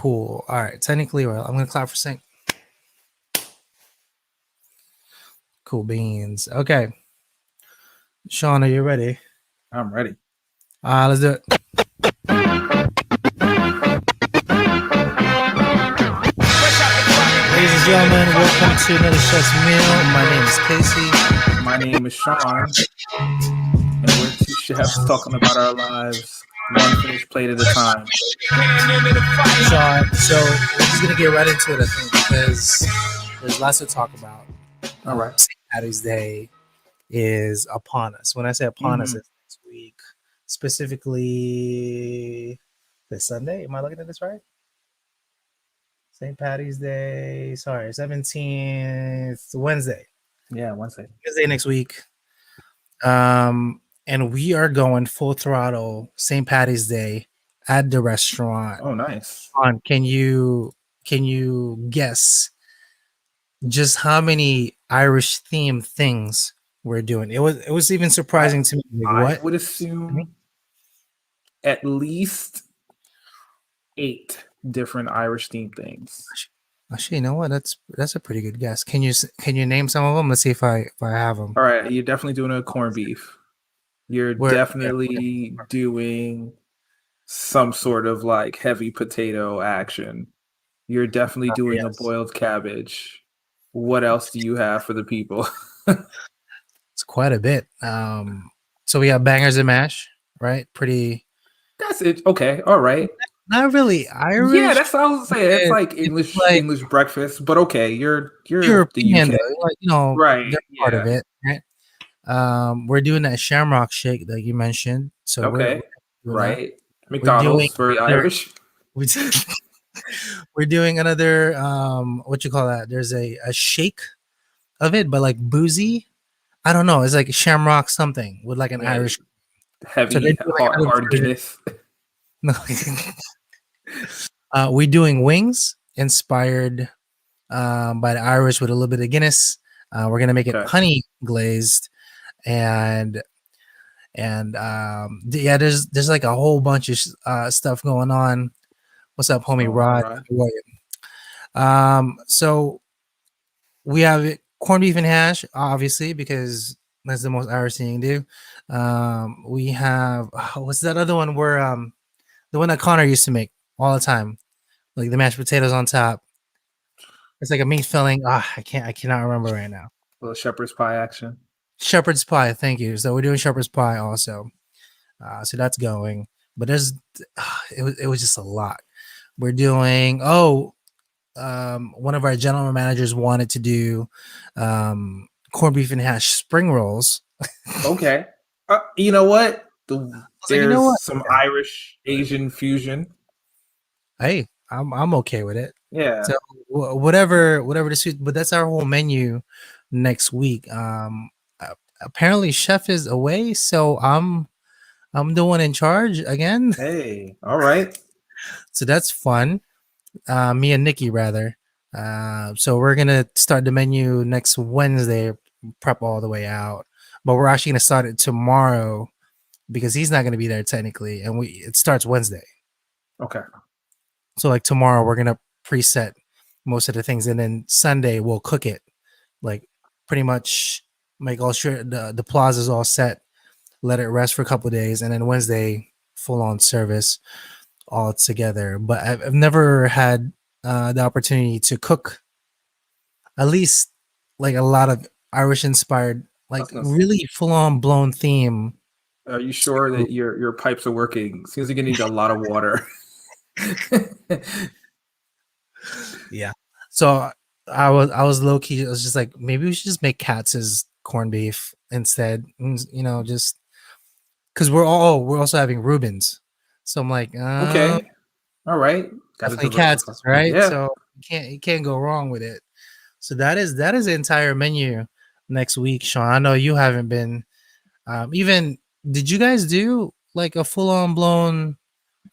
Cool. All right. Technically, well, I'm gonna clap for sync. Cool beans. Okay. Shawn, are you ready? I'm ready. Let's do it. Ladies and gentlemen, welcome to another Chef's Meal. My name is Casey. My name is Shawn, and we're two chefs talking about our lives, one finished plate at a time. Shawn, so we're just gonna get right into it, I think, because there's lots to talk about. All right. St. Patty's Day is upon us. When I say upon us, it's next week. Specifically, this Sunday. Am I looking at this right? St. Patty's Day. Sorry, 17th, Wednesday. Yeah, Wednesday. Wednesday next week. And we are going full throttle St. Patty's Day at the restaurant. Oh, nice. Can you guess just how many Irish themed things we're doing? It was even surprising to me. Like, I would assume at least 8 different Irish themed things. Actually, you know what? That's a pretty good guess. Can you name some of them? Let's see if I have them. All right, you're definitely doing a corned beef. You're definitely doing some sort of like heavy potato action. You're definitely doing a boiled cabbage. What else do you have for the people? It's quite a bit. So we have bangers and mash, right? Pretty. That's it. Okay. All right. Not really Irish. Yeah, that's what I was saying. It's like English breakfast, but okay, you're European, the UK. like, right? Part of it, right? We're doing that shamrock shake that you mentioned. So okay, right. McDonald's very Irish. We're doing another what you call that? There's a shake of it, but like boozy. I don't know. It's like shamrock something with like an Irish heavy hard Guinness. No. We're doing wings inspired by the Irish with a little bit of Guinness. We're gonna make it honey glazed, and yeah, there's like a whole bunch of stuff going on. What's up, homie Rod? So we have corned beef and hash, obviously, because that's the most Irish thing you do. We have what's that other one where the one that Connor used to make all the time, like the mashed potatoes on top. It's like a meat filling. I cannot remember right now. A little shepherd's pie action. Shepherd's pie, thank you. So we're doing shepherd's pie also. So that's going, but it was just a lot. We're doing one of our general managers wanted to do corned beef and hash spring rolls. Okay. You know what? There's some Irish Asian fusion. Hey, I'm okay with it. Yeah. So whatever the suit, but that's our whole menu next week. Apparently chef is away, so I'm the one in charge again. Hey, all right. So that's fun. Me and Nikki rather. So we're gonna start the menu next Wednesday, prep all the way out. But we're actually gonna start it tomorrow because he's not gonna be there technically, and it starts Wednesday. Okay. So like tomorrow we're gonna preset most of the things, and then Sunday we'll cook it. Like pretty much make all sure the plaza's all set, let it rest for a couple of days, and then Wednesday full on service all together. But I've never had the opportunity to cook at least like a lot of Irish inspired, like really full on blown theme. Are you sure that your pipes are working? Seems like you need a lot of water. Yeah. So I was low key. I was just like, maybe we should just make Katz's corned beef instead. Just because we're also having Reuben's. So I'm like, okay, all right, definitely Katz's, right? Yeah. So you can't go wrong with it. So that is the entire menu next week, Shawn. I know you haven't been. Even did you guys do like a full on blown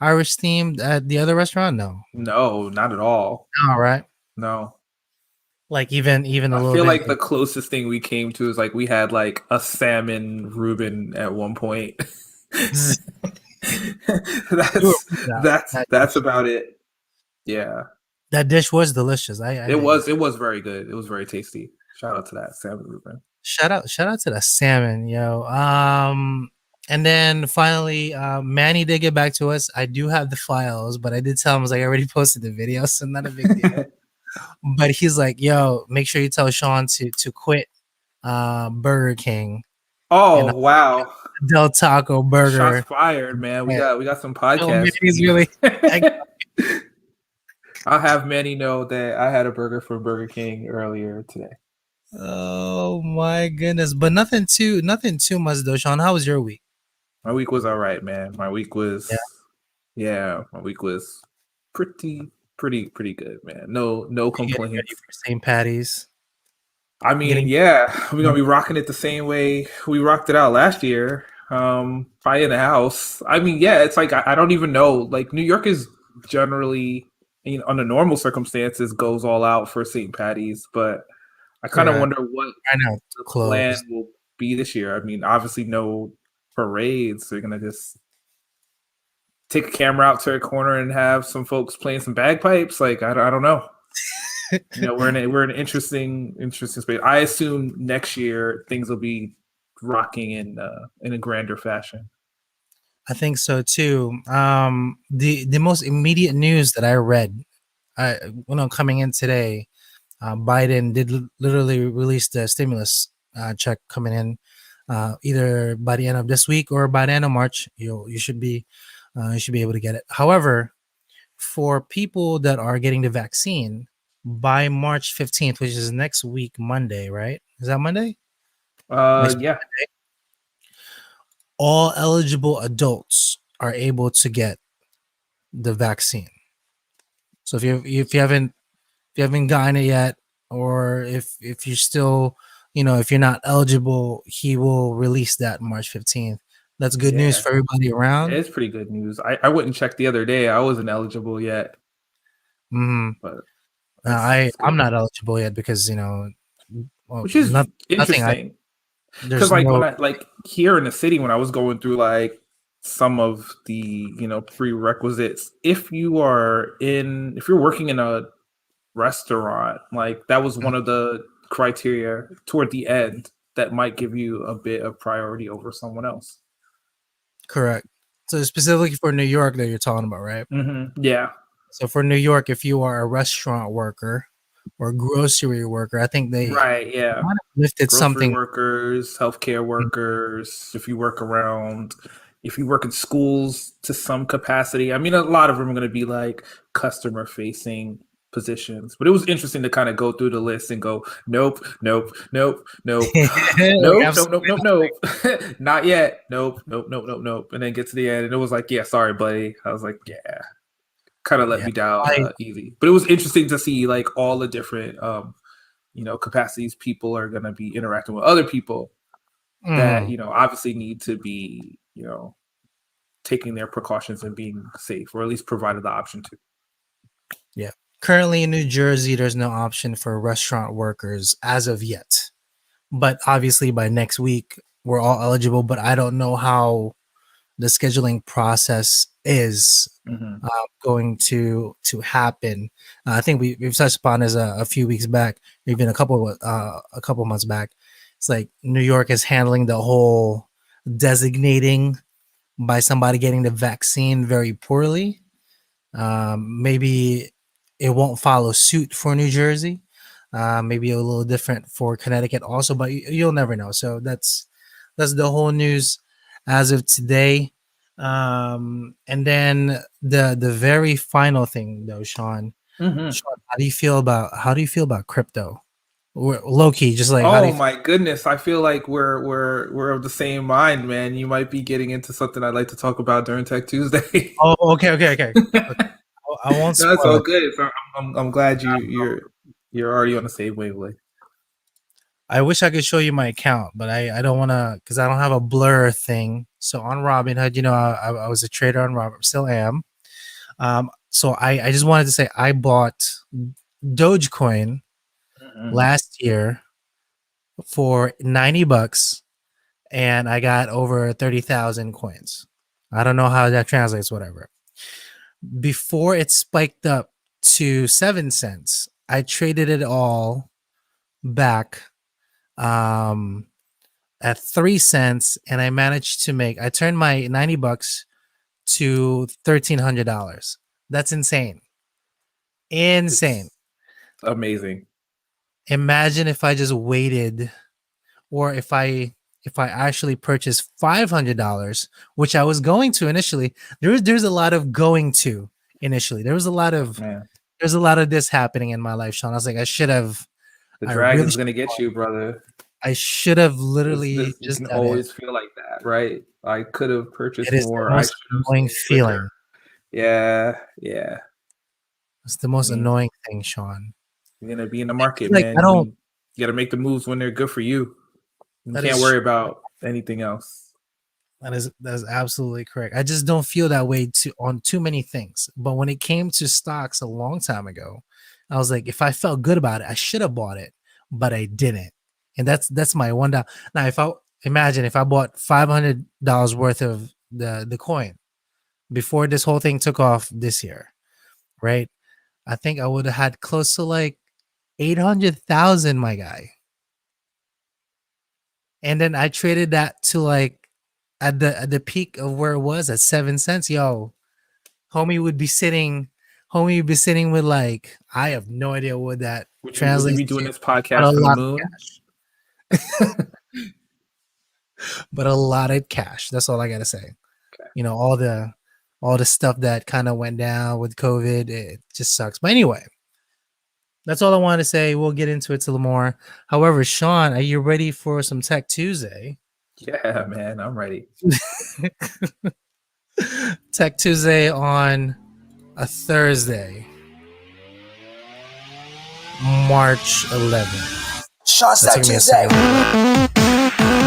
Irish themed at the other restaurant? No, not at all. All right. No. Like even a little. I feel like the closest thing we came to is like we had like a salmon Reuben at one point. That's about it. Yeah, That dish was delicious. I it did. was very good. It was very tasty. Shout out to that salmon Reuben. Shout out to the salmon, yo. And then finally, Manny did get back to us. I do have the files, but I did tell him I was like I already posted the video, so not a big deal. But he's like, yo, make sure you tell Shawn to quit Burger King and Oh wow, Del Taco shots Burger. fired, man. Yeah. We got some So podcast Manny's beef. really I, I'll have Manny know that I had a burger from Burger King earlier today. oh my goodness. But nothing too much though, Shawn. How was your week? My week was all right, man. My week Yeah. was, yeah, my week was pretty good, man. No You getting ready complaints. for St. Patty's? I mean, Getting yeah, we're gonna be rocking it the same way we rocked it out last year. Probably in the house. I mean, yeah, it's like I don't even know. Like New York is generally, you know, under normal circumstances, goes all out for St. Patty's, but I kind of correct. wonder what I know it's the plan closed. will be this year. I mean, obviously no parades. They're gonna just take a camera out to a corner and have some folks playing some bagpipes. Like I don't know. You know, we're in an interesting space. I assume next year things will be rocking in a grander fashion. I think so too. The most immediate news that I read, coming in today, Biden did literally release the stimulus check coming in, either by the end of this week or by the end of March. You should be able to get it. However, for people that are getting the vaccine by March 15th, which is next week, Monday, right? Is that Monday? Next week, Yeah, all eligible adults are able to get the vaccine. So if you haven't gotten it yet, or if you're still, if you're not eligible, he will release that March 15th. That's good news yeah, for everybody around. it's pretty good news. I wouldn't check the other day. I wasn't eligible yet, Hmm. but that's I'm good. not eligible yet because well, Which is nothing. interesting because There's like when no I like here in the city when I was going through like some of the prerequisites, if you're working in a restaurant, like that was one of the criteria toward the end that might give you a bit of priority over someone else. correct. So specifically for New York that you're talking about, right? Yeah. So for New York, if you are a restaurant worker or grocery worker, I think they Right. Yeah. might have lifted Grocery something. workers, healthcare workers, if you work in schools to some capacity. I mean, a lot of them are going to be like customer facing positions, but it was interesting to kind of go through the list and go, nope, nope, nope, nope, Like, nope, nope, nope, absolutely nope, nope, not yet, nope, nope, nope, nope, nope, and then get to the end, and it was like, yeah, sorry, buddy. I was like, yeah, kind of let yeah. me down I easy, but it was interesting to see like all the different capacities people are going to be interacting with other people that mm, obviously need to be taking their precautions and being safe, or at least provided the option to. yeah. Currently in New Jersey, there's no option for restaurant workers as of yet. But obviously by next week, we're all eligible. But I don't know how the scheduling process is Mm-hmm. going to happen. I think we've touched upon this a few weeks back, even a couple months back. It's like New York is handling the whole designating by somebody getting the vaccine very poorly. Maybe it won't follow suit for New Jersey. Maybe a little different for Connecticut also, but you'll never know. So that's the whole news as of today. And then the very final thing though, Shawn. Mm-hmm. Shawn, how do you feel about crypto? Or low key, just like how do Oh you feel? my goodness, I feel like we're of the same mind, man. You might be getting into something I'd like to talk about during Tech Tuesday. Oh, okay. I won't That's spoil all it. good. So I'm glad you're already on the same wavelength. I wish I could show you my account, but I don't want to because I don't have a blur thing. So on Robinhood, I was a trader on Robinhood, still am. So I just wanted to say I bought Dogecoin Mm-hmm. last year for $90, and I got over 30,000 coins. I don't know how that translates, whatever. Before it spiked up to 7 cents. I traded it all back um, at 3 cents, and I managed to make. I turned my $90 to $1,300. That's insane. Insane. It's amazing. Imagine if I just waited, or if I actually purchased $500, which I was going to initially. There's a lot of going to initially. There was a lot of Man, there's a lot of this happening in my life, Shawn. I was like, the I really, dragon's gonna get you, brother. I should have This literally this you just can done it. always feel like that, right? I could have It purchased is the more. I most should have annoying sold quicker. feeling. Yeah, yeah. It's the I most mean, annoying thing, Shawn. you're gonna be in the I market, feel like I man. don't. You gotta make the moves when they're good for you. You That can't is worry about anything else. that is absolutely correct. I just don't feel that way on too many things. But when it came to stocks a long time ago, I was like, if I felt good about it, I should have bought it, but I didn't. And that's my one down. Now, if I bought $500 worth of the coin before this whole thing took off this year, right? I think I would have had close to like 800,000, my guy. And then I traded that to like at the peak of where it was at 7 cents. Yo, homie would be sitting, homie would be sitting with like, I have no idea what that Would you be translates doing to, this but podcast a from the lot of moon? cash. But a lot of cash. That's all I gotta say. Okay. All the stuff that kind of went down with COVID, it just sucks. But anyway, that's all I wanted to say. We'll get into it a little more. However, Shawn, are you ready for some Tech Tuesday? Yeah, man, I'm ready. Tech Tuesday on a Thursday, March 11th. Shawn's That Tech took me a Tuesday. second.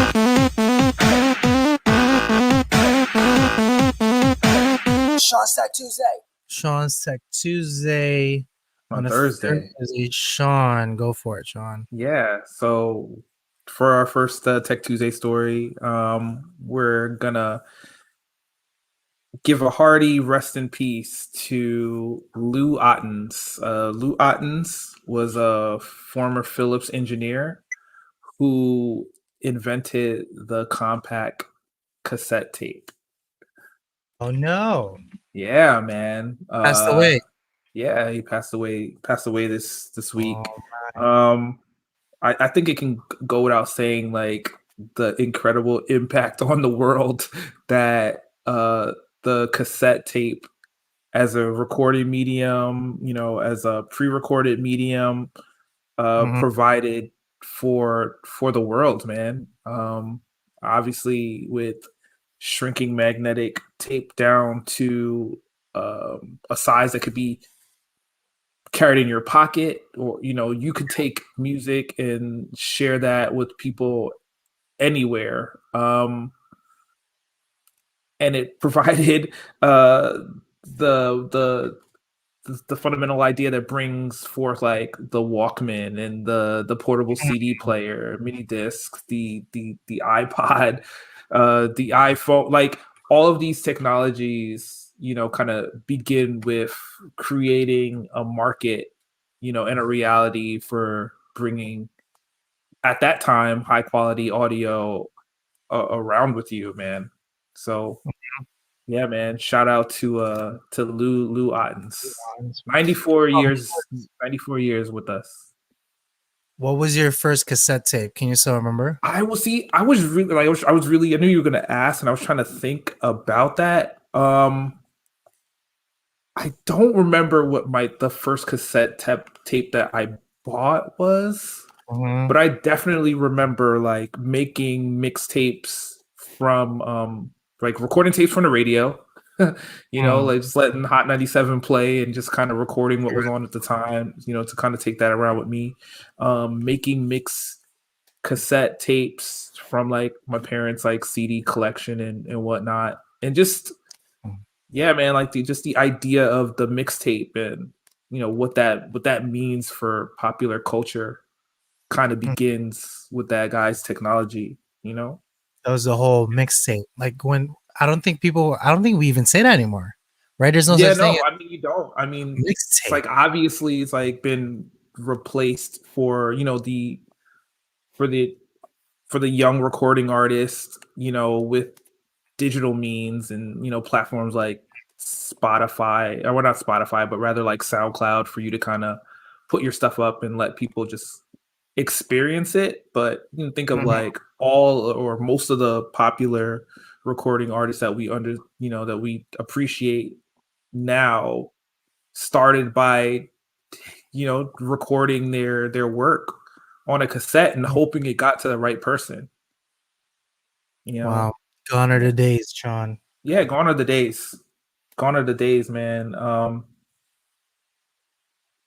Shawn's Tech Tuesday. Shawn's Tech Tuesday On on a Thursday. Thursday. Shawn, go for it, Shawn. Yeah. So for our first Tech Tuesday story, we're gonna give a hearty rest in peace to Lou Ottens. Lou Ottens was a former Philips engineer who invented the compact cassette tape. Oh no, Yeah, man. passed away. Yeah, he passed away. Passed away this Oh, week. I think it can go without saying, like, the incredible impact on the world that the cassette tape as a recording medium, as a pre-recorded medium, mhm. provided for the world, man. Obviously, with shrinking magnetic tape down to a size that could be carried in your pocket, or you could take music and share that with people anywhere. And it provided the the the fundamental idea that brings forth, like, the Walkman and the portable CD player, mini disc, the iPod, the iPhone, like, all of these technologies, kind of begin with creating a market, and a reality for bringing, at that time, high quality audio around with you, man. So yeah, man. Shout out to Lou Ottens. 94 years, 94 years with us. What was your first cassette tape? Can you still remember? I will see. I was really like I was really I knew you were gonna ask, and I was trying to think about that. I don't remember what the first cassette tape that I bought was, Mhm. but I definitely remember, like, making mixtapes from like recording tapes from the radio. Like, just letting Hot 97 play and just kind of recording what was on at the time, to kind of take that around with me. Making mix cassette tapes from, like, my parents' like CD collection and whatnot. And just, yeah, man, like, the idea of the mixtape, and what that means for popular culture kind of begins with that guy's technology. That was the whole mixtape. Like I don't think we even say that anymore. right? There's no Yeah, such thing no, as I mean you don't. I mean, it's mixtape. like obviously it's like been replaced for the for the for the young recording artists, with digital means and platforms like Spotify, or well, not Spotify, but rather like SoundCloud for you to kind of put your stuff up and let people just experience it. But think of Mhm. like all or most of the popular recording artists that that we appreciate now started by recording their work on a cassette and hoping it got to the right person. you know Wow, gone are yeah, the days, Shawn. yeah, gone are the days. Gone are the days, man.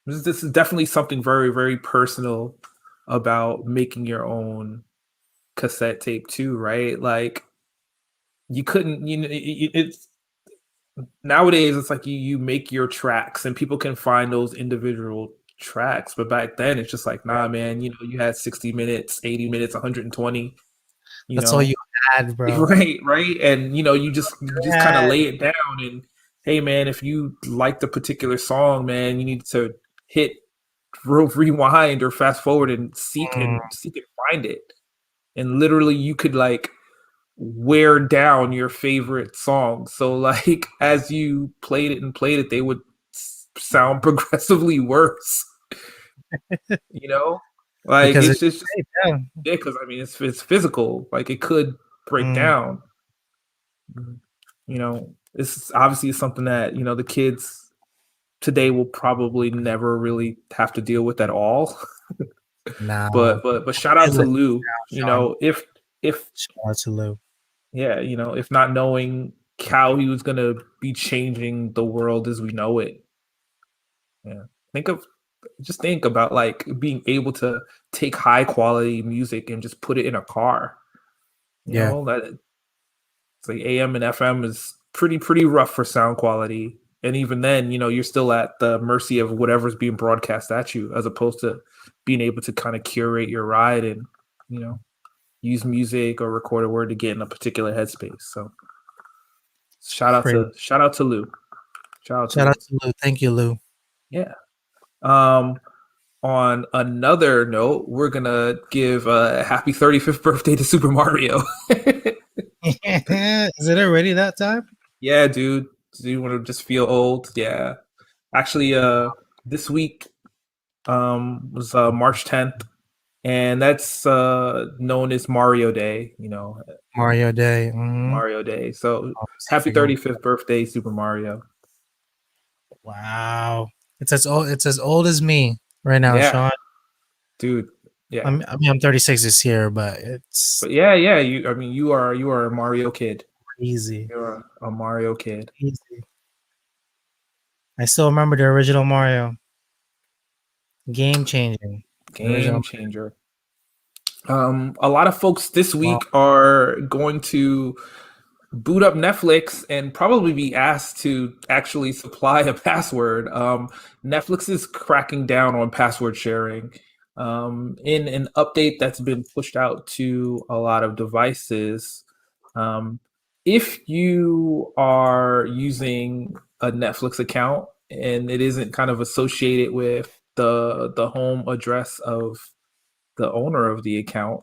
This is definitely something very, very personal about making your own cassette tape too, right? Like you couldn't, it's nowadays it's like you make your tracks and people can find those individual tracks, but back then it's just like, nah, man, you had 60 minutes, 80 minutes, 120, you That's all you know. had, bro. Right, and you just kind of Yeah. lay it down, and hey, man, if you like the particular song, man, you need to hit rewind or fast forward and Mm, seek and find it, and literally you could like wear down your favorite songs. So like as you played it, they would sound progressively worse. You know, like because it's it's just safe, yeah. yeah, because I mean it's physical. Like it could break Mm, down. It's obviously something that the kids today will probably never really have to deal with at all. nah. But shout out to Endless Lou. now, Shawn. If Shout out to Lou. yeah, if not knowing how he was gonna be changing the world as we know it. Yeah. Think about like being able to take high quality music and just put it in a car. Yeah. That it's like AM and FM is pretty rough for sound quality. And even then, you're still at the mercy of whatever's being broadcast at you, as opposed to being able to kind of curate your ride and, you know, use music or record a word to get in a particular headspace. So Crazy. shout out to Lou. Shout out to Shout out Lou. to Lou. Thank you, Lou. Yeah. Um on another note, we're gonna give a happy 35th birthday to Super Mario. Is it already that time? Yeah, dude. Do you want to just feel old? Yeah. Actually, this week was March 10th, and that's known as Mario Day, Mario Day. Mm-hmm. Mario Day. So Oh, see if happy I can- 35th birthday, Super Mario. Wow. It's as old as me right now, Yeah, Shawn. dude. Yeah. I'm 36 this year, but it's But yeah, I mean you are a Mario kid. easy. You're a Mario kid. Easy. I still remember the original Mario. Game changing. The Game original. changer. A lot of folks this Wow. week are going to boot up Netflix and probably be asked to actually supply a password. Netflix is cracking down on password sharing. In an update that's been pushed out to a lot of devices, um, if you are using a Netflix account and it isn't kind of associated with the home address of the owner of the account,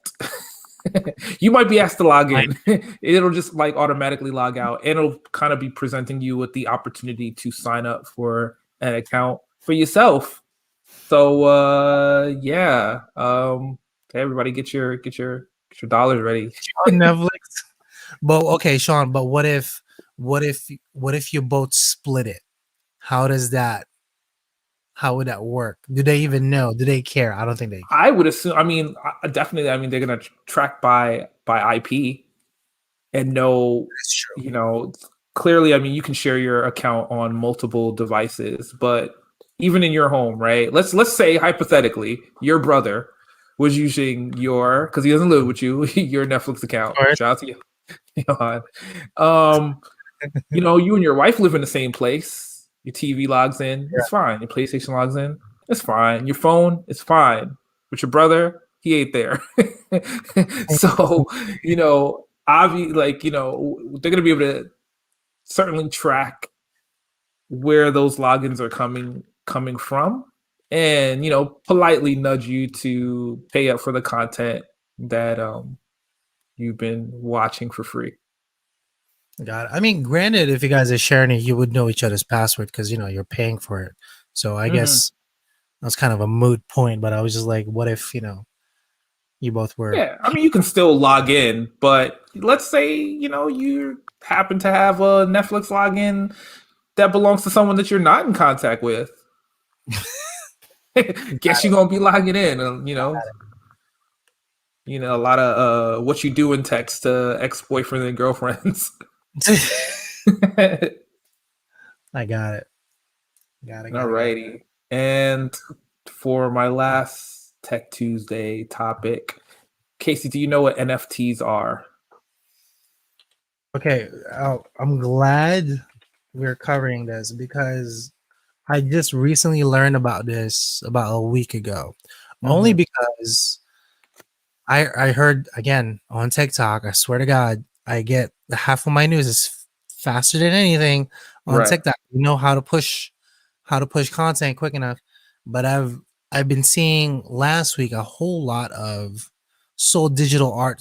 you might be asked to log in. It'll just like automatically log out, and it'll kind of be presenting you with the opportunity to sign up for an account for yourself. So yeah, okay, everybody get your dollars ready. On Netflix. But okay, Shawn, but what if you both split it? How does that how would that work? Do they even know? Do they care? I don't think they care. I would assume. I mean, definitely. I mean, they're gonna track by IP and know. That's true. You know, clearly. I mean, you can share your account on multiple devices, but even in your home, right? Let's say hypothetically, your brother was using your because he doesn't live with you, your Netflix account. Of course. Shout out to you, Johan. You and your wife live in the same place. Your TV logs in, it's fine. Your PlayStation logs in, it's fine. Your phone, it's fine. But your brother, he ain't there. So, they're gonna be able to certainly track where those logins are coming from, and politely nudge you to pay up for the content that you've been watching for free. Got it. I mean, granted, if you guys are sharing it, you would know each other's password because you're paying for it. So I guess that was kind of a moot point. But I was just like, what if you both were? Yeah, I mean, you can still log in, but let's say you happen to have a Netflix login that belongs to someone that you're not in contact with. Guess you're gonna be logging in, a lot of what you do in text to ex-boyfriend and girlfriends. I got it. Got it. Alrighty. And for my last Tech Tuesday topic, Casey, do you know what NFTs are? Okay, I'm glad we're covering this because I just recently learned about this about a week ago. Only because I heard again on TikTok. I swear to God, I get half of my news is faster than anything on TikTok. You know how to push content quick enough. But I've been seeing last week a whole lot of sold digital art,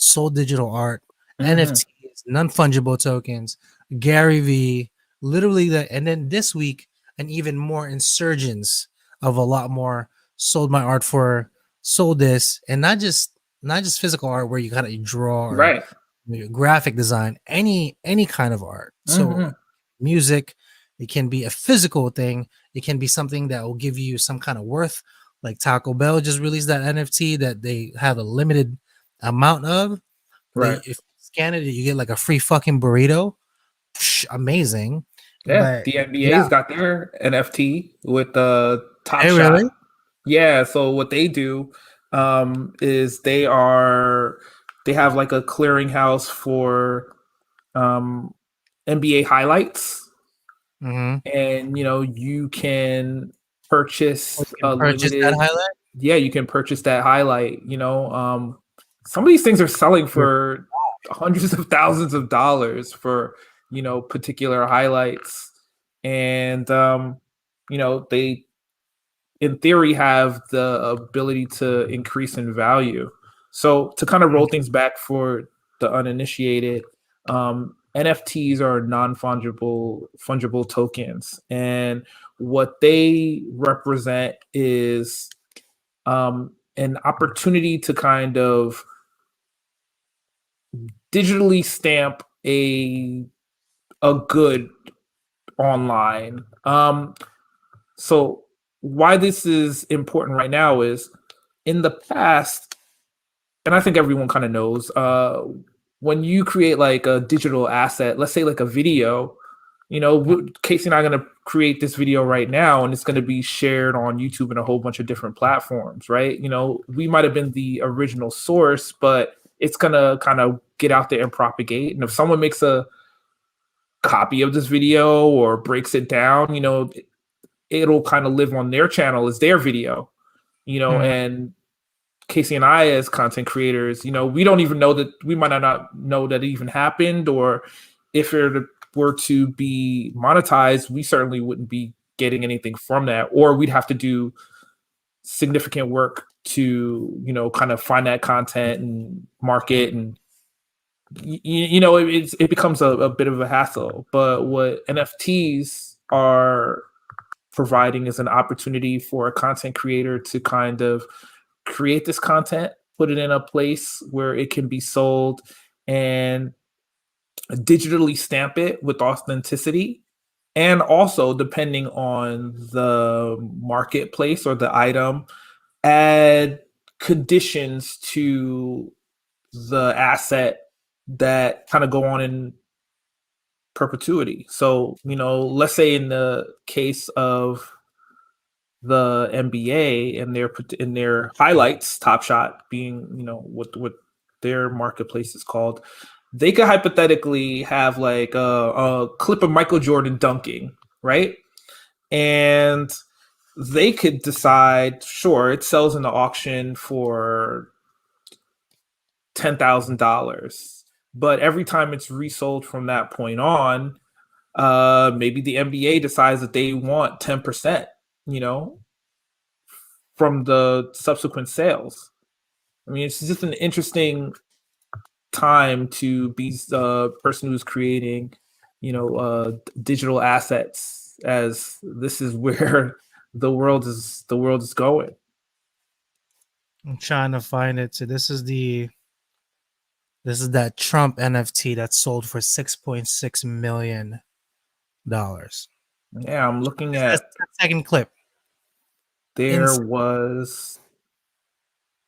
NFTs, non-fungible tokens, Gary V, literally that, and then this week an even more insurgence of a lot more sold my art for, sold this, and not just physical art where you kind of draw or graphic design, any kind of art. So music, it can be a physical thing, it can be something that will give you some kind of worth. Like Taco Bell just released that NFT that they have a limited amount of. If you scan it, you get like a free fucking burrito. Amazing. Yeah, but the NBA's got their NFT with the Top Shot. Really? Yeah, so what they do is they have like a clearinghouse for NBA highlights. And you can purchase that highlight. Yeah, you can purchase that highlight. Some of these things are selling for hundreds of thousands of dollars for particular highlights, and they in theory have the ability to increase in value. So to kind of roll things back for the uninitiated, NFTs are fungible tokens, and what they represent is an opportunity to kind of digitally stamp a good online. So why this is important right now is in the past, and I think everyone kind of knows, when you create like a digital asset, let's say like a video, Casey and I are going to create this video right now, and it's going to be shared on YouTube and a whole bunch of different platforms, right? We might have been the original source, but it's going to kind of get out there and propagate. And if someone makes a copy of this video or breaks it down, it'll kind of live on their channel as their video, and Casey and I as content creators, we don't even know that, we might not know that it even happened, or if it were to be monetized, we certainly wouldn't be getting anything from that, or we'd have to do significant work to, kind of find that content and market, and it becomes a bit of a hassle. But what NFTs are providing is an opportunity for a content creator to kind of create this content, put it in a place where it can be sold, and digitally stamp it with authenticity. And also, depending on the marketplace or the item, add conditions to the asset that kind of go on in perpetuity. So, let's say in the case of the NBA and their highlights, Top Shot being, what their marketplace is called, they could hypothetically have like a clip of Michael Jordan dunking, right? And they could decide, sure, it sells in the auction for $10,000, but every time it's resold from that point on, Maybe the NBA decides that they want 10%, from the subsequent sales. I mean, it's just an interesting time to be the person who's creating, digital assets, as this is where the world is going. I'm trying to find it. So this is that Trump NFT that sold for $6.6 million. Yeah, I'm looking That's at. the second clip. There was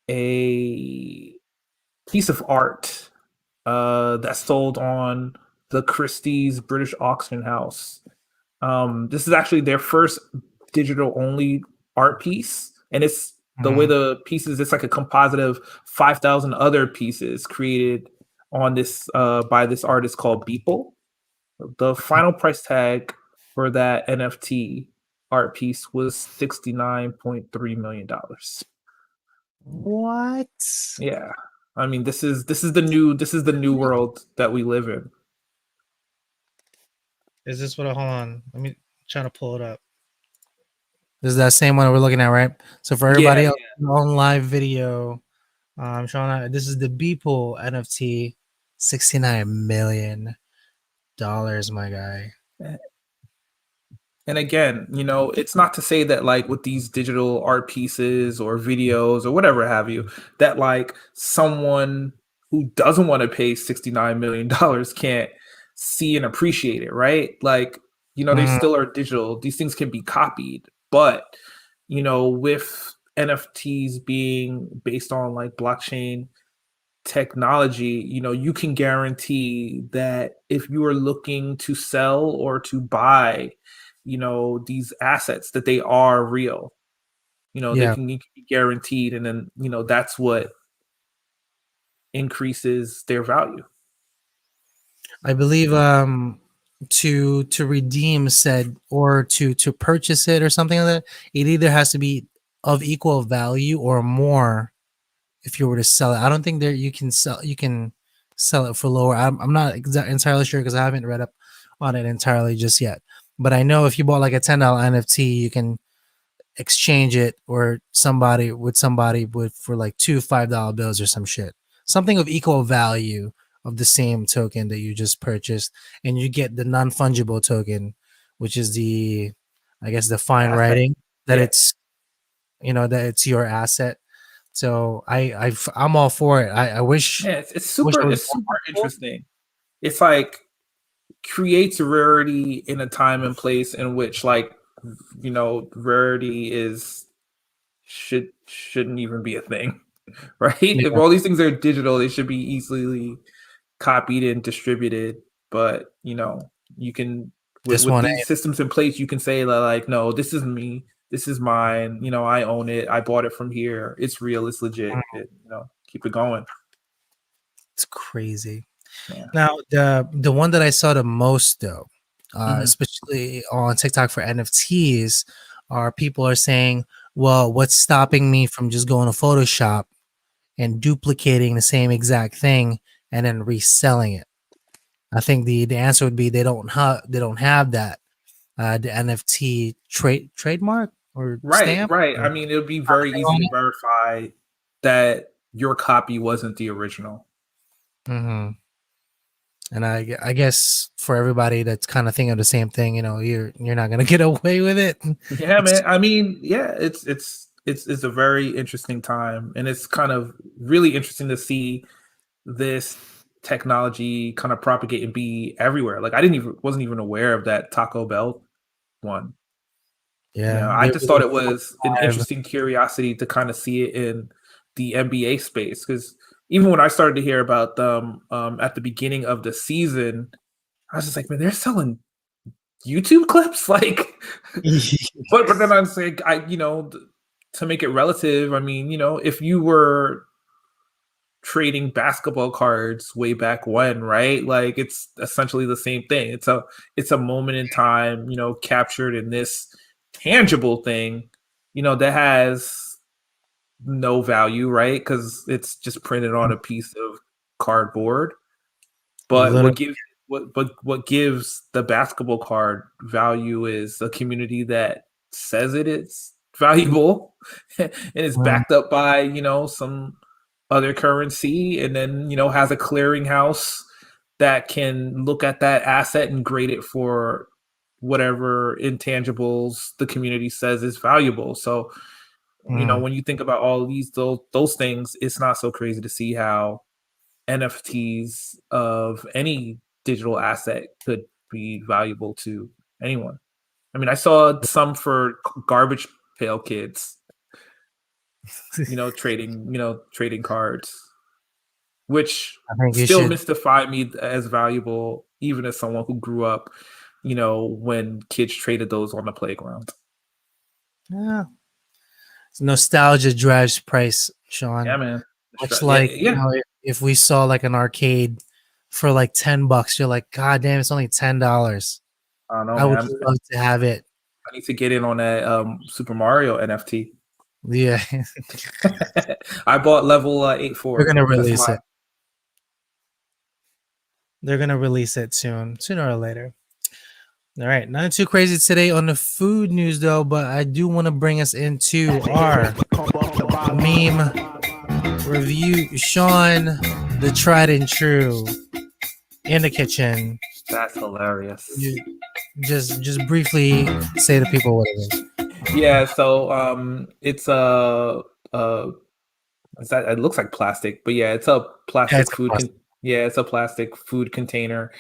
a piece of art that sold on the Christie's British auction house. This is actually their first digital only art piece, and it's the way the pieces. It's like a composite of 5,000 other pieces created on this by this artist called Beeple. The final price tag for that NFT art piece was $69.3 million. What? Yeah, I mean, this is the new world that we live in. Is this what? Hold on. Let me try to pull it up. This is that same one we're looking at, right? So for everybody else on live video, Shawn, this is the Beeple NFT, $69 million, my guy. And again, it's not to say that like with these digital art pieces or videos or whatever have you, that like someone who doesn't want to pay $69 million can't see and appreciate it, right? Like, they still are digital. These things can be copied, but with NFTs being based on like blockchain technology, you can guarantee that if you are looking to sell or to buy, these assets, that they are real. They can be guaranteed, and then that's what increases their value. I believe to redeem said, or to purchase it or something like that, it either has to be of equal value or more if you were to sell it. I don't think you can sell it for lower. I'm not entirely sure because I haven't read up on it entirely just yet. But I know if you bought like a $10 NFT, you can exchange it or somebody for like two $5 bills or some shit, something of equal value of the same token that you just purchased, and you get the non-fungible token, which is the fine writing that it's that it's your asset. So I'm all for it. I wish. Yeah, it's super interesting. It's like creates rarity in a time and place in which like rarity shouldn't even be a thing, right? If all these things are digital, they should be easily copied and distributed. But you can with these systems in place, you can say that like, no, this is me, this is mine, I own it, I bought it from here, it's real, it's legit. Keep it going. It's crazy. Now the one that I saw the most though, especially on TikTok for NFTs, are people are saying, well, what's stopping me from just going to Photoshop and duplicating the same exact thing and then reselling it? I think the answer would be they don't have that the NFT trademark or stamp. Right. I mean, it would be very easy to verify that your copy wasn't the original. And I guess for everybody that's kind of thinking of the same thing, you're not gonna get away with it. Yeah, man. I mean, yeah, it's a very interesting time, and it's kind of really interesting to see this technology kind of propagate and be everywhere. Like wasn't even aware of that Taco Bell one. Yeah, I just thought it was an interesting curiosity to kind of see it in the NBA space, because even when I started to hear about them at the beginning of the season, I was just like, man, they're selling YouTube clips, like. but then I was like, to make it relative, I mean, if you were trading basketball cards way back when, right? Like, it's essentially the same thing. It's a moment in time, captured in this tangible thing, that has no value, right? Because it's just printed on a piece of cardboard. But what gives the basketball card value is a community that says it is valuable and it's backed up by, some other currency, and then, has a clearinghouse that can look at that asset and grade it for whatever intangibles the community says is valuable. So, when you think about all those things, it's not so crazy to see how NFTs of any digital asset could be valuable to anyone. I mean, I saw some for garbage pail kids, trading cards, which I think you still should. mystify me as valuable, even as someone who grew up, when kids traded those on the playground. Yeah. Nostalgia drives price, Shawn. Yeah, man. Much like yeah. If we saw like an arcade for like $10, you're like, God damn, it's only $10. I don't know, I would man. love to have it. I need to get in on that Super Mario NFT. Yeah. I bought level 8 for. They're gonna release it. They're gonna release it sooner or later. All right, nothing too crazy today on the food news though, but I do want to bring us into our meme review. Shawn, the tried and true, in the kitchen. That's hilarious. Just briefly say to people what it is. Yeah, so it's it looks like plastic, but yeah, it's a plastic food. It's a plastic food container,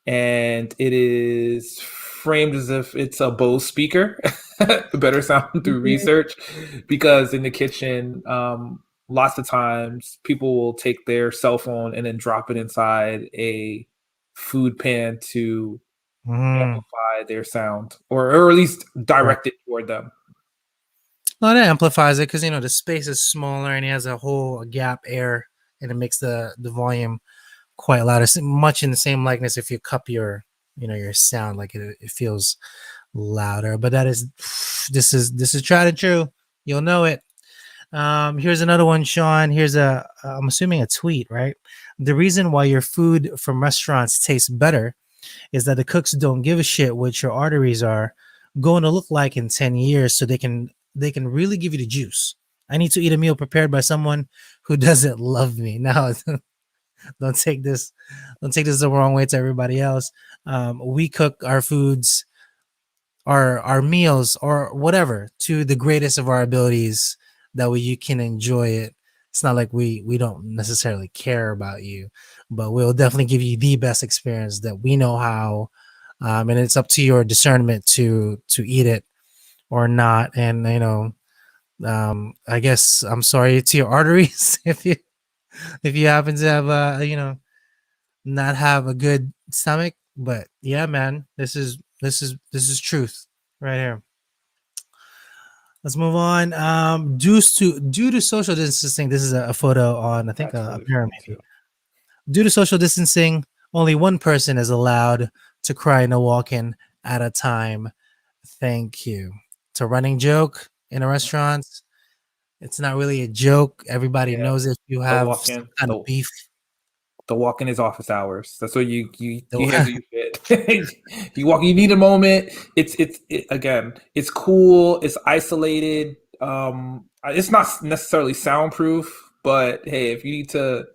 and it is framed as if it's a Bose speaker. Better sound through research, because in the kitchen, lots of times people will take their cell phone and then drop it inside a food pan to amplify their sound, or at least direct it toward them. Well, that amplifies it because the space is smaller and it has a whole gap air, and it makes the volume quite loud. It's much in the same likeness if you cup your sound, like it feels louder. But this is tried and true. You'll know it. Here's another one, Shawn. Here's I'm assuming a tweet, right? The reason why your food from restaurants tastes better is that the cooks don't give a shit what your arteries are going to look like in 10 years, so they can really give you the juice. I need to eat a meal prepared by someone who doesn't love me. Now, don't take this the wrong way to everybody else. We cook our foods, our meals, or whatever, to the greatest of our abilities. That way you can enjoy it. It's not like we don't necessarily care about you, but we'll definitely give you the best experience that we know how. And it's up to your discernment to eat it or not. And I guess I'm sorry to your arteries if you happen to have not have a good stomach. But yeah, man, this is truth right here. Let's move on. Due to social distancing, this is a photo on, I think, a pyramid. Due to social distancing, only one person is allowed to cry no walk-in at a time. Thank you. It's a running joke in a restaurant. It's not really a joke. Everybody knows if you have some kind of beef. The walk-in is office hours. That's what you handle your fit. You walk. You need a moment. It's again. It's cool. It's isolated. It's not necessarily soundproof, but hey, if you need to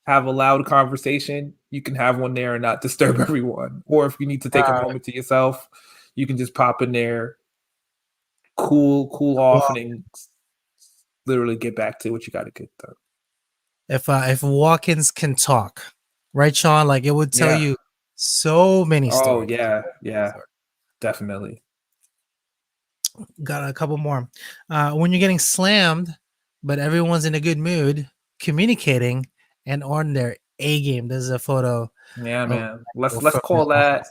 have a loud conversation, you can have one there and not disturb everyone. Or if you need to take a moment to yourself, you can just pop in there, cool off, and then literally get back to what you got to get done. If walk-ins can talk, right, Shawn? Like, it would tell you so many stories. Oh yeah, definitely. Got a couple more. When you're getting slammed, but everyone's in a good mood, communicating and on their A game. There's a photo. Yeah, man. Let's call that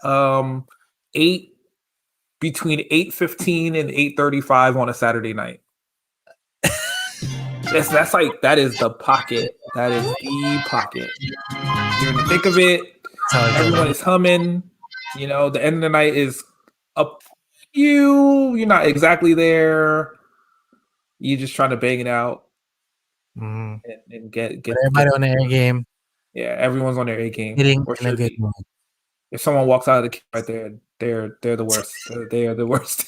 between 8:15 and 8:35 on a Saturday night. That is the pocket. That is the pocket. You're in the thick of it. Everyone is humming. The end of the night is up. You're not exactly there. You're just trying to bang it out and get everybody on the air game. Yeah, everyone's on their A game, Getting or in a should good be. mood. If someone walks out of the queue right there, they're the worst. They are the worst.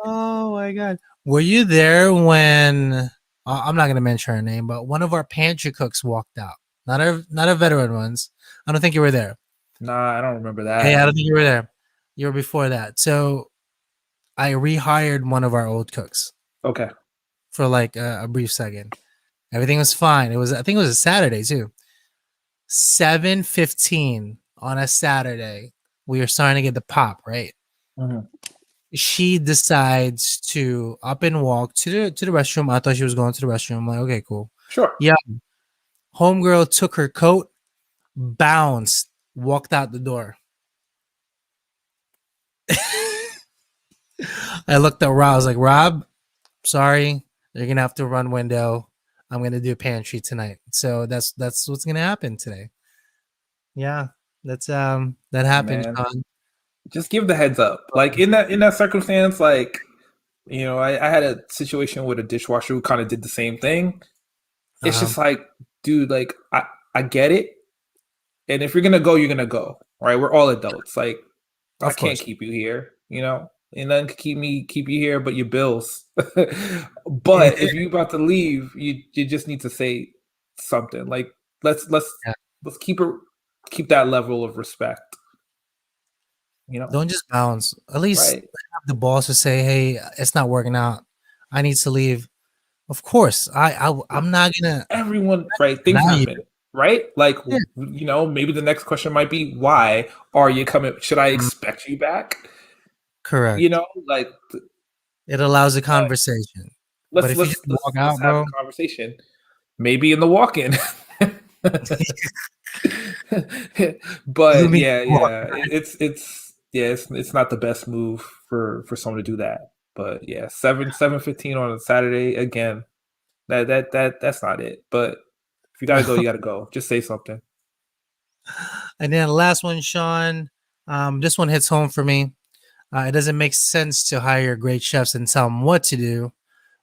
Oh my god. Were you there when I'm not gonna mention her name, but one of our pantry cooks walked out. Not a veteran ones. I don't think you were there. Nah, I don't remember Hey, I that. don't think you were there. You were before that. So I rehired one of our old cooks Okay. for like a brief second. Everything was fine. I think it was a Saturday too. 7:15 on a Saturday. We were starting to get the pop, right? Mhm. She decides to up and walk to the restroom. I thought she was going to the restroom. I'm like, okay, cool. Sure. Yeah. Homegirl took her coat, bounced, walked out the door. I looked at Rob. I was like, Rob, sorry, you're gonna have to run window. I'm gonna do pantry tonight. So that's what's gonna happen today. Yeah, that Hey, happened, man, Shawn. just give the heads up. Like in that circumstance, like I had a situation with a dishwasher who kind of did the same thing. It's Uh-huh. just like, dude, like I get it, and if you're gonna go, you're gonna go. Right? We're all adults. Like I Of can't course. keep you here. And then could keep you here, but your bills. Yeah. But if you about to leave, you just need to say something. Like let's let's let's keep that level of respect. Don't just bounce. At least Right? have the boss to say, "Hey, it's not working out. I need to leave." Of course, I'm not gonna Everyone, right? Things deny you. happen, right? Like Yeah, maybe the next question might be, why are you coming? Should I mm, expect you back? correct. Like It allows a but conversation. But let's if you let's just walk let's let's out, have bro, the conversation. Maybe in the walk-in. you But mean yeah, walk? yeah, it's not the best move for someone to do that. But yeah, 7:15 on a Saturday again. That's not it. But if you gotta go, you gotta go. Just say something. And then the last one, Shawn. This one hits home for me. It doesn't make sense to hire great chefs and tell them what to do.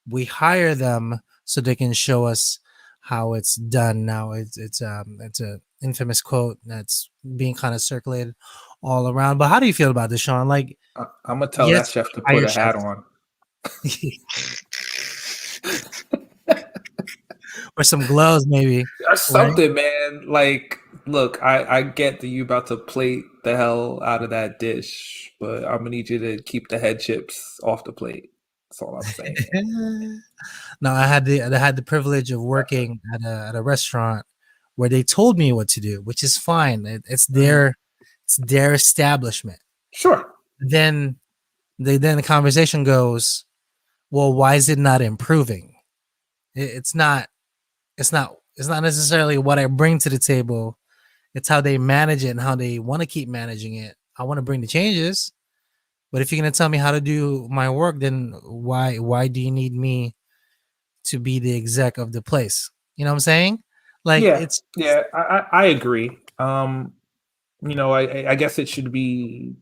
We hire them so they can show us how it's done. Now it's a infamous quote that's being kind of circulated all around. But how do you feel about this, Shawn? Like, I'm gonna tell that yes, chef to we put hire a hat chefs on. or some gloves, maybe, Or right? something, man. Like, look, I get that you about to plate the hell out of that dish, but I'm gonna need you to keep the head chips off the plate. That's all I'm saying. No, I had the privilege of working at a restaurant where they told me what to do, which is fine. Mhm. It's their establishment. Sure. Then then the conversation goes, well, why is it not improving? It's not it's not necessarily what I bring to the table. It's how they manage it and how they want to keep managing it. I want to bring the changes, but if you're gonna tell me how to do my work, then why do you need me to be the exec of the place? You know what I'm saying? Like Yeah, it's yeah, I agree. I guess it should be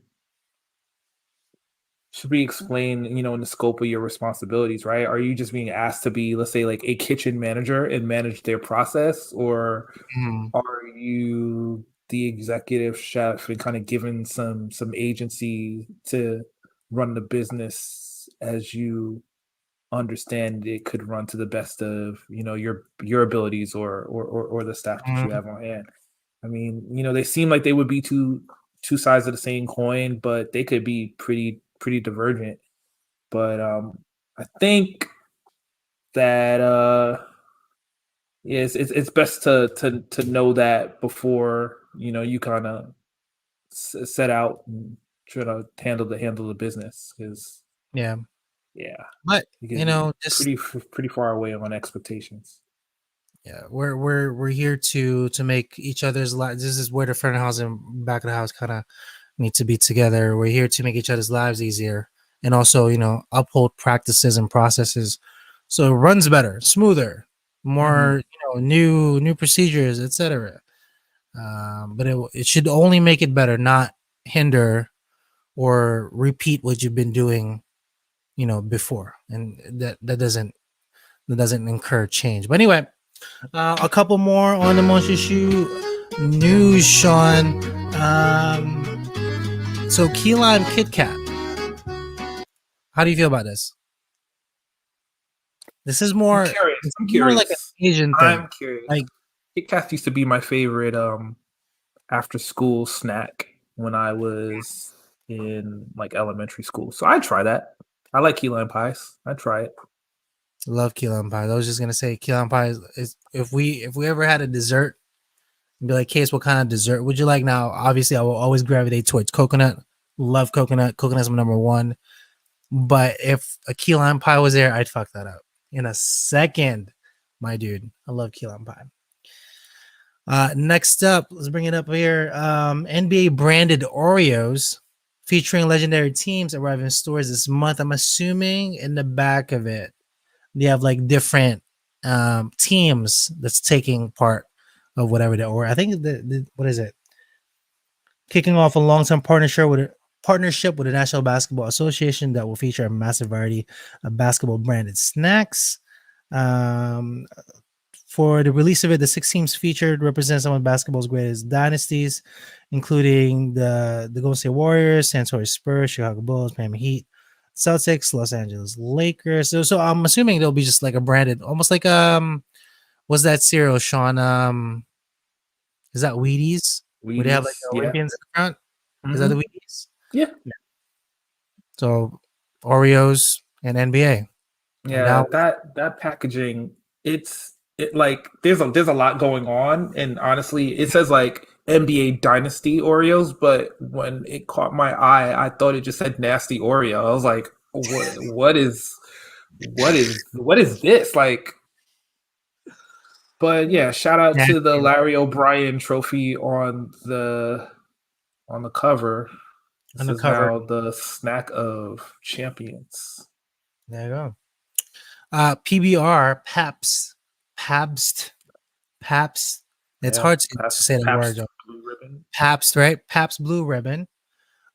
explained, in the scope of your responsibilities, right? Are you just being asked to be, let's say, like a kitchen manager and manage their process, or mm, are you the executive chef and kind of given some agency to run the business as you understand it could run to the best of your abilities, or the staff that you mm, have on hand? I mean, they seem like they would be two sides of the same coin, but they could be pretty divergent. But I think that yeah, it's best to know that before you kind of set out and try to handle the business, because yeah, yeah, but you could be just pretty far away on expectations. yeah, we're here to make each other's lives. This is where the front of the house and back of the house kind of need to be together. We're here to make each other's lives easier and also, uphold practices and processes so it runs better, smoother, Hmm. more, new procedures, etc. But it should only make it better, not hinder or repeat what you've been doing, before, and that doesn't incur change. But anyway, A couple more on the Monster Shoe news, Shawn. So key lime Kit Kat. How do you feel about this? This is more. It's more like an Asian thing. I'm curious. Like Kit Kat used to be my favorite after school snack when I was in like elementary school. So I try that. I like key lime pies. I try it. love key lime pie. I was just gonna say key lime pie is if we ever had a dessert, and be like, Case, what kind of dessert would you like? Now, obviously, I will always gravitate towards coconut. Love coconut. Coconut's my number one. But if a key lime pie was there, I'd fuck that up in a second, my dude. I love key lime pie. Next up, let's bring it up here. NBA branded Oreos featuring legendary teams arrive in stores this month. I'm assuming in the back of it, they have like different teams that's taking part of whatever the or I think what is it? Kicking off a long-term partnership with the National Basketball Association that will feature a massive variety of basketball branded snacks. For the release of it, the 6 teams featured represent some of basketball's greatest dynasties, including the Golden State Warriors, San Antonio Spurs, Chicago Bulls, Miami Heat, Celtics, Los Angeles Lakers. So I'm assuming there'll be just like a branded, almost like what's that cereal, Shawn? Is that Wheaties? Where they have like the Olympians in the front? Is that the Wheaties? Yeah. So Oreos and NBA. Yeah, that packaging, like there's a lot going on, and honestly, it says like NBA Dynasty Oreos, but when it caught my eye, I thought it just said Nasty Oreo. I was like, what is this? Like, but yeah, shout out to the Larry O'Brien trophy on the cover. This is now the snack of champions. There you go. PBR, Pabst. It's hard to say the word. Blue Ribbon. Pabst, right? Pabst Blue Ribbon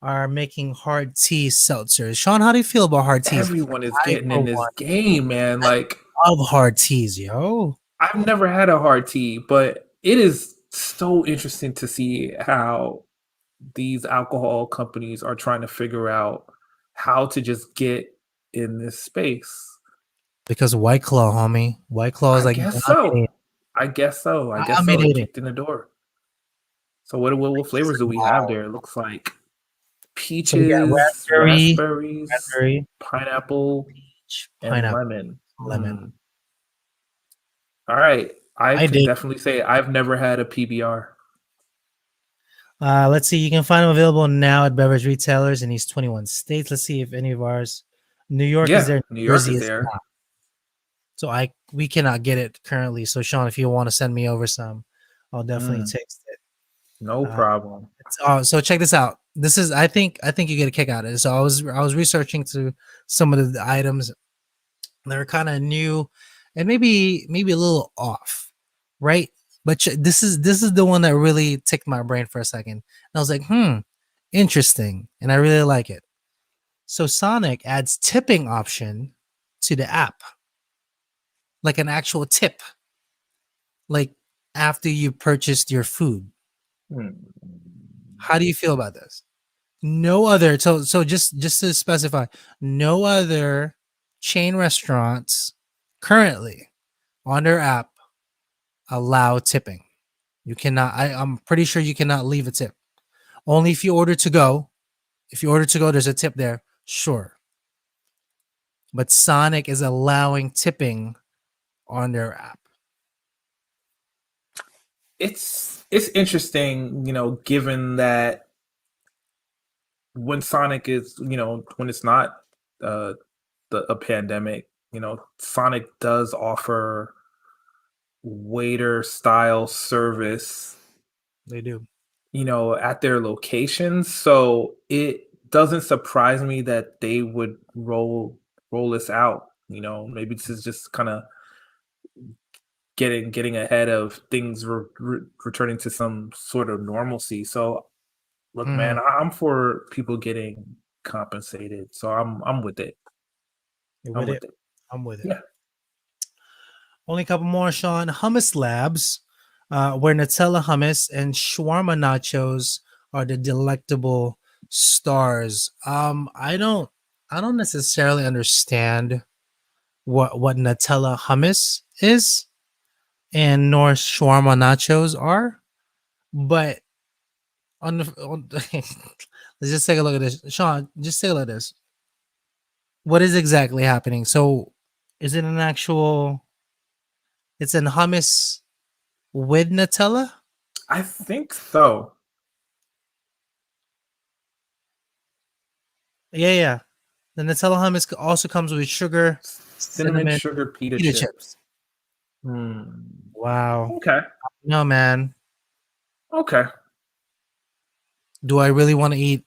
are making hard tea seltzers. Shawn, how do you feel about hard teas? Everyone is getting in this game, man. Like, I love hard teas, yo. I've never had a hard tea, but it is so interesting to see how these alcohol companies are trying to figure out how to just get in this space. Because White Claw, homie. White Claw is like, I guess so. It kicked in the door. So what flavors do we have there? It looks like peaches, raspberries, pineapple, and lemon. All right. I can definitely say I've never had a PBR. Let's see. You can find them available now at beverage retailers in these 21 states. Let's see if any of ours. New York is there. New York is there. Not. So we cannot get it currently. So Shawn, if you want to send me over some, I'll definitely text it. No problem. So check this out. This is I think you get a kick out of it. So I was researching to some of the items that are kind of new and maybe a little off, right? But this is the one that really ticked my brain for a second. And I was like, interesting, and I really like it. So Sonic adds tipping option to the app. Like an actual tip, like after you purchased your food. How do you feel about this? No other, so just to specify, no other chain restaurants currently on their app allow tipping. You cannot. I'm pretty sure you cannot leave a tip. Only if you order to go. If you order to go, there's a tip there. Sure. But Sonic is allowing tipping on their app. It's interesting, given that when Sonic is, when it's not a pandemic, Sonic does offer waiter style service. They do. At their locations. So it doesn't surprise me that they would roll this out. Maybe this is just kind of getting ahead of things returning to some sort of normalcy. So look, man, I'm for people getting compensated. So I'm with it. I'm with it. Yeah. Only a couple more, Shawn. Hummus Labs, where Nutella hummus and shawarma nachos are the delectable stars. I don't necessarily understand what Nutella hummus is and nor shawarma nachos are, but let's just take a look at this. Shawn, just take a look at this. What is exactly happening? So, is it an actual? It's an hummus with Nutella. I think so. Yeah, yeah. The Nutella hummus also comes with sugar, Cinnamon cinnamon, sugar pita pita chips. chips. Hmm. Wow. Okay. No, man. Okay. Do I really want to eat?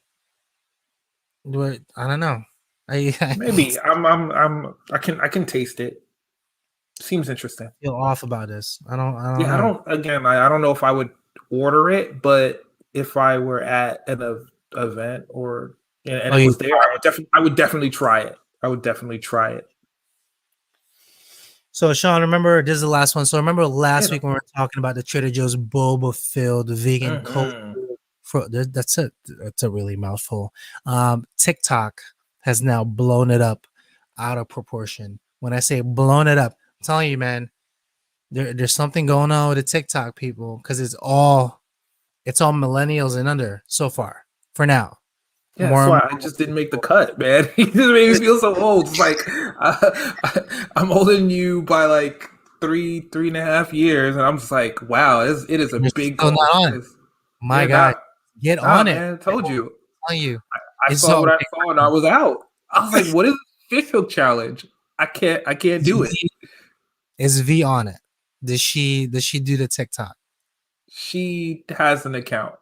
Do I? I don't know. I Maybe I can taste it. Seems interesting. feel off about this. I don't. I don't Yeah, know. I don't know if I would order it, but if I were at an event or and Oh, it you was there, I would definitely try it. I would definitely try it. So, Shawn, remember this is the last one. So, remember last Yeah. week when we were talking about the Trader Joe's boba filled vegan cold Mhm. brew that's it. That's a really mouthful. TikTok has now blown it up out of proportion. When I say blown it up, I'm telling you, man, there's something going on with the TikTok people because it's all millennials and under so far for now. Yeah, that's More and why I just didn't make the cut, man. He just made me feel so old. It's like I'm older than you by like 3.5 years, and I'm just like, wow, it is a more big still goal. not on. My Yeah, God, get nah, on it. man. I told you. I'm telling you, I it's saw so what I saw, and I was out. I was like, what is this fish hook challenge? I can't do it. Is V on it? Does she do the TikTok? She has an account.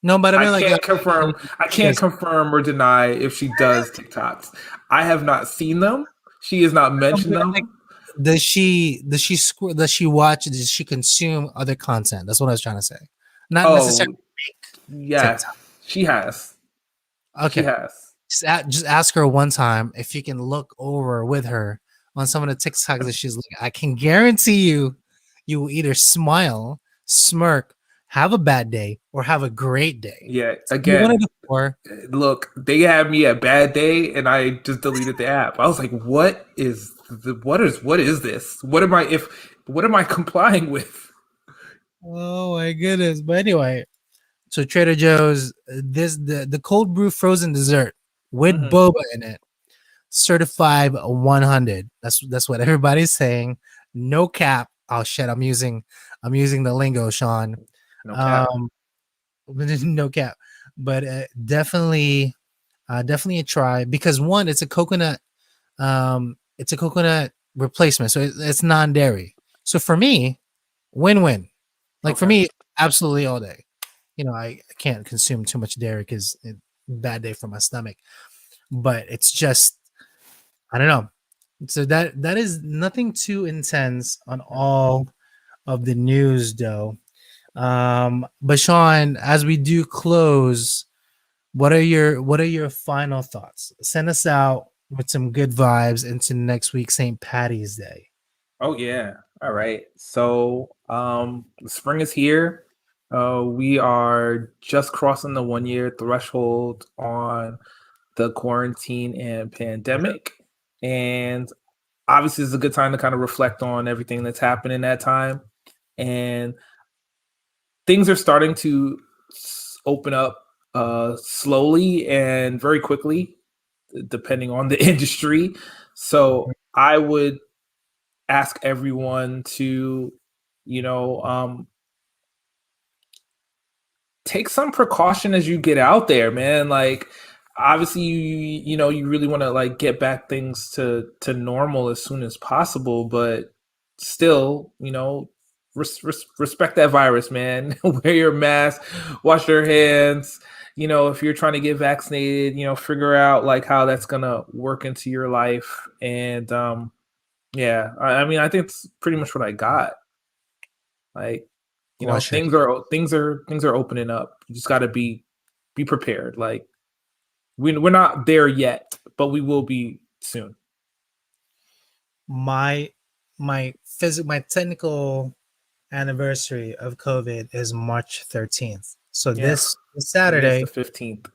No, but I mean like I she can't does. confirm or deny if she does TikToks. I have not seen them. She has not mentioned Like, them. does she watch? Does she consume other content? That's what I was trying to say. Not necessarily Oh, yes, TikTok. she has. She Okay, has. just ask her one time if you can look over with her on some of the TikToks that she's looking. I can guarantee you, you will either smile, smirk, have a bad day, or have a great day. Yeah. You Again, wanted to four. look, they had me a bad day, and I just deleted the app. I was like, what is this? What am I complying with? Oh my goodness! But anyway, so Trader Joe's the cold brew frozen dessert with Hmm. boba in it, certified 100. That's what everybody's saying. No cap. Oh shit! I'm using the lingo, Shawn. No cap. Um, no cap, but definitely a try because one, it's a coconut replacement, so it's non-dairy. So for me, win-win. Like for Okay. me, absolutely all day. I can't consume too much dairy because bad day for my stomach. But it's just I don't know. So that is nothing too intense on all of the news, though. But Shawn, as we do close, what are your final thoughts? Send us out with some good vibes into next week, St. Patty's Day. Oh yeah. All right. So spring is here. We are just crossing the 1 year threshold on the quarantine and pandemic. And obviously it's a good time to kind of reflect on everything that's happened in that time. And things are starting to open up slowly and very quickly, depending on the industry. So I would ask everyone to, you know, take some precaution as you get out there, man. Like, obviously, you really want to like get back things to normal as soon as possible, but still, respect that virus, man. Wear your mask, wash your hands. If you're trying to get vaccinated, figure out like how that's gonna work into your life. And yeah, I mean, I think it's pretty much what I got. Like, Wash your things are opening up. You just got to be prepared. Like, we're not there yet, but we will be soon. my my technical anniversary of COVID is March 13th. So this Saturday, the 15th.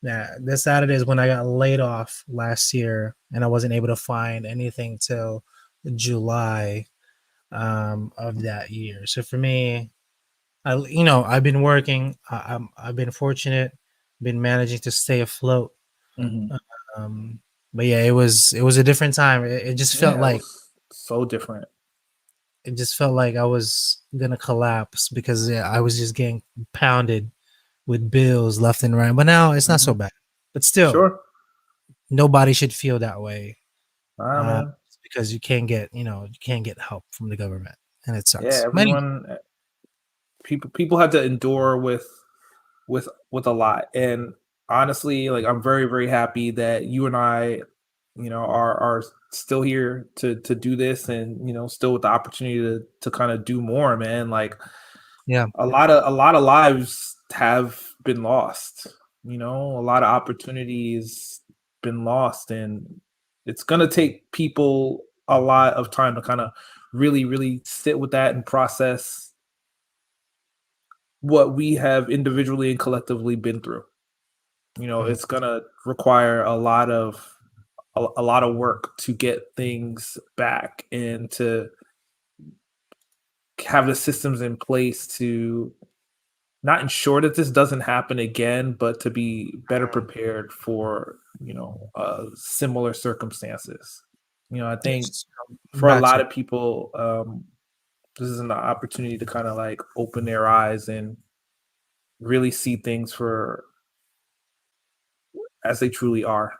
yeah, this Saturday is when I got laid off last year, and I wasn't able to find anything till July of that year. So for me, I've been working. I've been fortunate, been managing to stay afloat. Mm-hmm. But yeah, it was a different time. It just felt It like was so different. I was gonna collapse because I was just getting pounded with bills left and right. But now it's not so bad. But still, Sure. nobody should feel that way Man. because you can't get help from the government, and it Yeah, sucks. everyone, people have to endure with a lot, and honestly, like I'm very very happy that you and I, are still here to do this, and still with the opportunity to kind of do more, man. Like Yeah, a lot of lives have been lost. A lot of opportunities been lost, and it's gonna take people a lot of time to kind of really really sit with that and process what we have individually and collectively been through. It's gonna require a lot of work to get things back and to have the systems in place to not ensure that this doesn't happen again, but to be better prepared for similar circumstances. I think yes, for a got lot you. of people, this is an opportunity to kind of like open their eyes and really see things for as they truly are.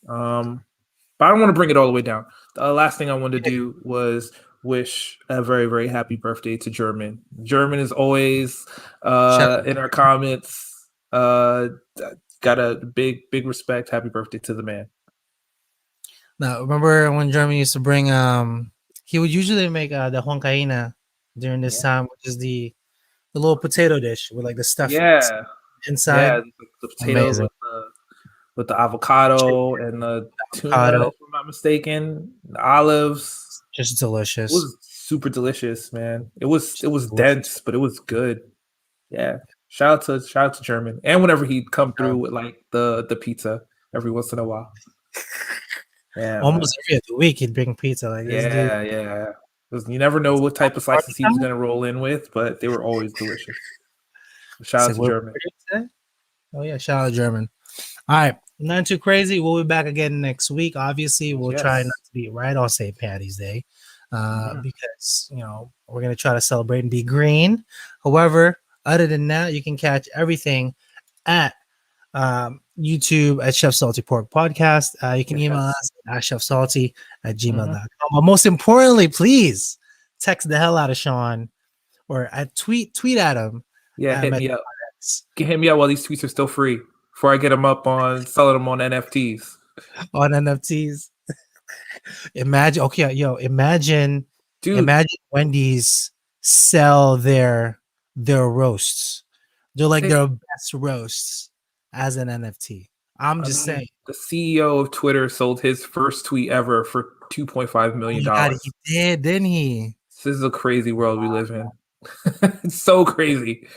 But I don't want to bring it all the way down. The last thing I wanted to do was wish a very, very happy birthday to German. German is always Shout in our comments. Got a big, big respect. Happy birthday to the man. Now, remember when Jeremy used to bring he would usually make the huancaina during this time, which is the little potato dish with like the stuff Yeah, inside. the potatoes Amazing. with the avocado Chicken, and the tuna, avocado, if I'm not mistaken, the olives. just It delicious. was super delicious, man. It was Delicious. dense, but it was good. Yeah. Shout out to German. And whenever he'd come through with like the pizza every once in a while. Yeah, man. Almost every other week he'd bring pizza. Like this dude. Yeah. 'Cause you never know what type of Party slices he was time? gonna roll in with, but they were always delicious. It's Shout out like, to what German. did you say? Oh yeah, shout out German. All right, not too crazy. We'll be back again next week. Obviously, we'll try not Yes. to be right on St. Patty's Day, Mhm. because we're gonna try to celebrate and be green. However, other than that, you can catch everything at YouTube at Chef Salty Pork Podcast. You can email us at chefsalty@gmail.com. Mhm. But most importantly, please text the hell out of Shawn or tweet at him Yeah, at hit me up. Hit me up while these tweets are still free before I get them up on selling them on NFTs. on NFTs. Imagine, okay, imagine Dude, Wendy's sell their roasts. They're like they, their best roasts as an NFT. I'm I just saying. mean, the CEO of Twitter sold his first tweet ever for $2.5 Oh million. my god, he did, didn't he? This is a crazy world we live in. It's so crazy.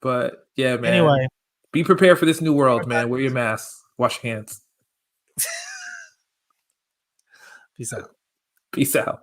But yeah, man. Anyway, Be prepared for this new world, man. Wear your mask. Wash your hands. peace out. Peace out.